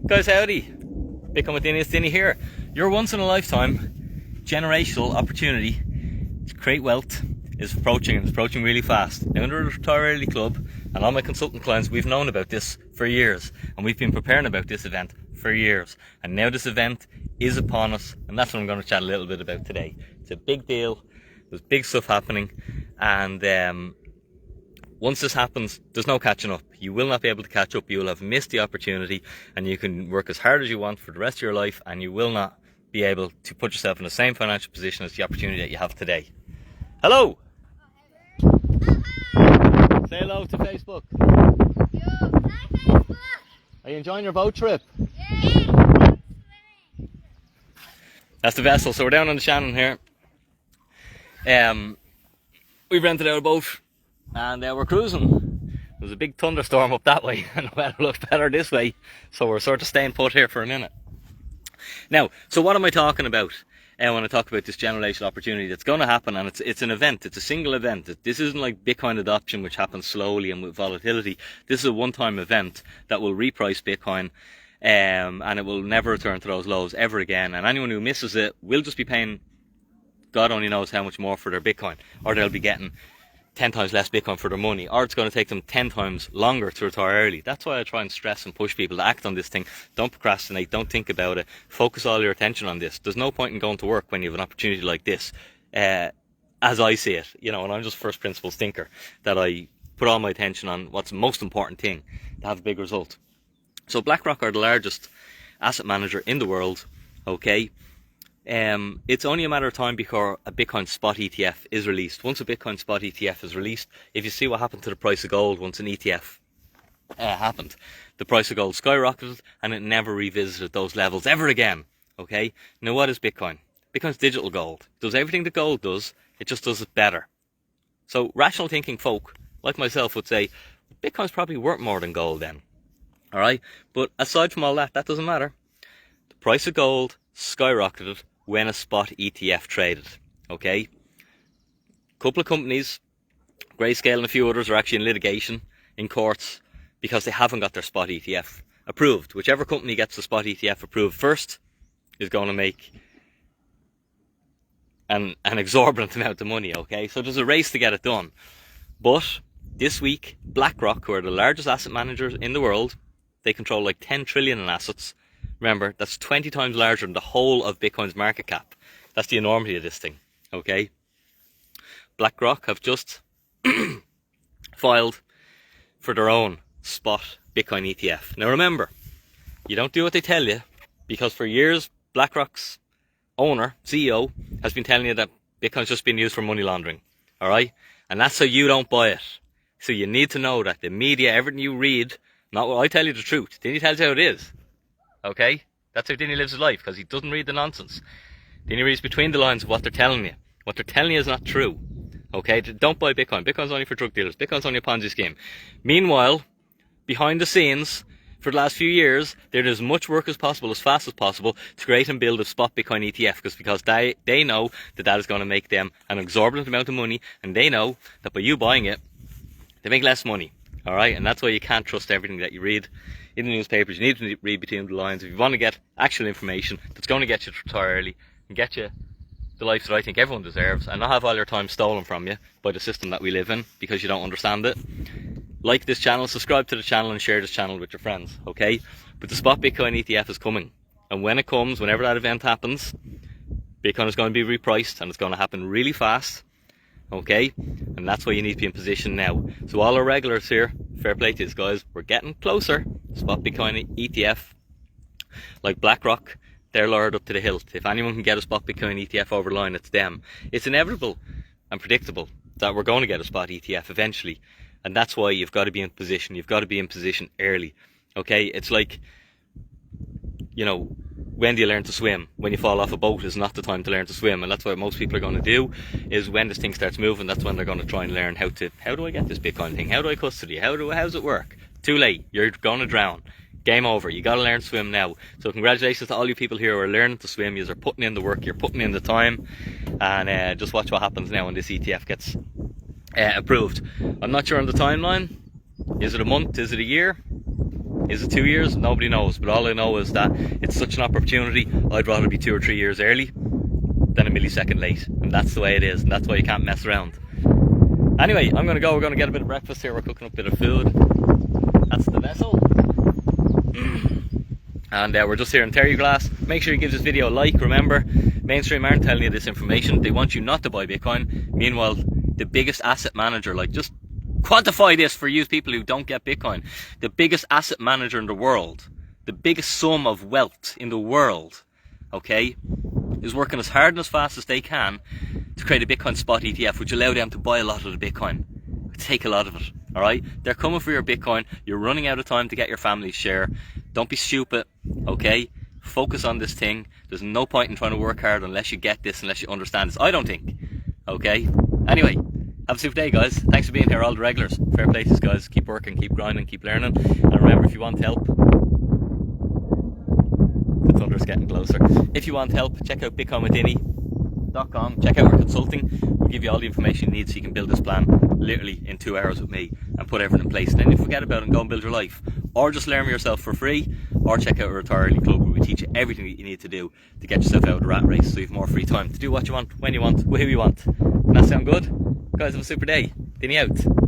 Guys, howdy. Bitcoin with Dinny, it's Dinny here. Your once in a lifetime generational opportunity to create wealth is approaching, and it's approaching really fast. Now, under the Retire Early Club and all my consultant clients, we've known about this for years, and we've been preparing about this event for years. And now this event is upon us, and that's what I'm going to chat a little bit about today. It's a big deal. There's big stuff happening, and once this happens, there's no catching up. You will not be able to catch up. You will have missed the opportunity, and you can work as hard as you want for the rest of your life, and you will not be able to put yourself in the same financial position as the opportunity that you have today. Hello! Say hello to Facebook. Hi, Facebook. Are you enjoying your boat trip? Yeah. That's the vessel. So we're down on the Shannon here. We've rented out a boat, and we're cruising. There's a big thunderstorm up that way, and the weather looks better this way, so we're sort of staying put here for a minute. Now, so what am I talking about when I talk about this generational opportunity that's going to happen? And it's an event. It's a single event. This isn't like Bitcoin adoption, which happens slowly and with volatility. This is a one-time event that will reprice Bitcoin, and it will never return to those lows ever again. And anyone who misses it will just be paying God only knows how much more for their Bitcoin, or they'll be getting 10 times less Bitcoin for their money, or it's going to take them 10 times longer to retire early. That's why I try and stress and push people to act on this thing. Don't procrastinate, don't think about it, focus all your attention on this. There's no point in going to work when you have an opportunity like this, as I see it, and I'm just first principles thinker, that I put all my attention on what's the most important thing to have a big result. So BlackRock are the largest asset manager in the world, okay? It's only a matter of time before a Bitcoin spot ETF is released. Once a Bitcoin spot ETF is released, if you see what happened to the price of gold once an ETF happened, the price of gold skyrocketed and it never revisited those levels ever again. Okay? Now what is Bitcoin? Bitcoin's digital gold. It does everything that gold does, it just does it better. So rational thinking folk, like myself, would say, Bitcoin's probably worth more than gold then. Alright? But aside from all that, that doesn't matter. The price of gold skyrocketed when a spot ETF traded, okay? A couple of companies, Grayscale and a few others, are actually in litigation in courts because they haven't got their spot ETF approved. Whichever company gets the spot ETF approved first is going to make an exorbitant amount of money, okay? So there's a race to get it done. But this week, BlackRock, who are the largest asset managers in the world, they control like 10 trillion in assets. Remember, that's 20 times larger than the whole of Bitcoin's market cap. That's the enormity of this thing, okay? BlackRock have just filed for their own spot Bitcoin ETF. Now remember, you don't do what they tell you, because for years, BlackRock's owner, CEO, has been telling you that Bitcoin's just been used for money laundering, alright? And that's so you don't buy it. So you need to know that the media, everything you read, not what I tell you the truth, Dinny tells you how it is. Okay? That's how Dinny lives his life, because he doesn't read the nonsense. Dinny reads between the lines of what they're telling you. What they're telling you is not true. Okay? Don't buy Bitcoin. Bitcoin's only for drug dealers. Bitcoin's only a Ponzi scheme. Meanwhile, behind the scenes, for the last few years, they did as much work as possible, as fast as possible, to create and build a spot Bitcoin ETF, because they know that is going to make them an exorbitant amount of money, and they know that by you buying it, they make less money. Alright? And that's why you can't trust everything that you read in the newspapers. You need to read between the lines if you want to get actual information that's going to get you to retire early and get you the life that I think everyone deserves, and not have all your time stolen from you by the system that we live in because you don't understand it. Like this channel, subscribe to the channel, and share this channel with your friends, okay? But the spot Bitcoin ETF is coming, and when it comes, whenever that event happens, Bitcoin is going to be repriced, and it's going to happen really fast, okay? And that's why you need to be in position now. So all our regulars here, fair play to you guys, we're getting closer. Spot Bitcoin ETF, like BlackRock, they're lured up to the hilt. If anyone can get a spot Bitcoin ETF over the line, it's them. It's inevitable and predictable that we're going to get a spot ETF eventually, and that's why you've got to be in position. You've got to be in position early, okay? It's like, when do you learn to swim? When you fall off a boat is not the time to learn to swim, and that's what most people are going to do, is when this thing starts moving, that's when they're going to try and learn how do I get this Bitcoin thing? How do I custody? How does it work? Too late. You're going to drown. Game over. You got to learn to swim now. So congratulations to all you people here who are learning to swim. You're putting in the work, you're putting in the time, and just watch what happens now when this ETF gets approved. I'm not sure on the timeline. Is it a month? Is it a year? Is it 2 years? Nobody knows. But all I know is that it's such an opportunity. I'd rather be 2 or 3 years early than a millisecond late. And that's the way it is. And that's why you can't mess around. Anyway, I'm going to go. We're going to get a bit of breakfast here. We're cooking up a bit of food. That's the vessel. And we're just here in Terry Glass. Make sure you give this video a like. Remember, mainstream aren't telling you this information. They want you not to buy Bitcoin. Meanwhile, the biggest asset manager, like, just quantify this for you people who don't get Bitcoin. The biggest asset manager in the world, the biggest sum of wealth in the world, okay, is working as hard and as fast as they can to create a Bitcoin spot ETF, which allow them to buy a lot of the Bitcoin, take a lot of it. All right, they're coming for your Bitcoin. You're running out of time to get your family's share. Don't be stupid, okay? Focus on this thing. There's no point in trying to work hard unless you get this, unless you understand this. I don't think, okay? Anyway, have a super day, guys. Thanks for being here, all the regulars. Fair play to you guys. Keep working, keep grinding, keep learning. And remember, if you want help, the thunder's getting closer. If you want help, check out bitcoinwithdinny.com. Check out our consulting. We'll give you all the information you need so you can build this plan literally in 2 hours with me and put everything in place. And then you forget about it and go and build your life. Or just learn yourself for free, or check out our Retire Early Club where we teach you everything that you need to do to get yourself out of the rat race so you have more free time to do what you want, when you want, with who you want. Doesn't that sound good? Guys, have a super day. Dinny out.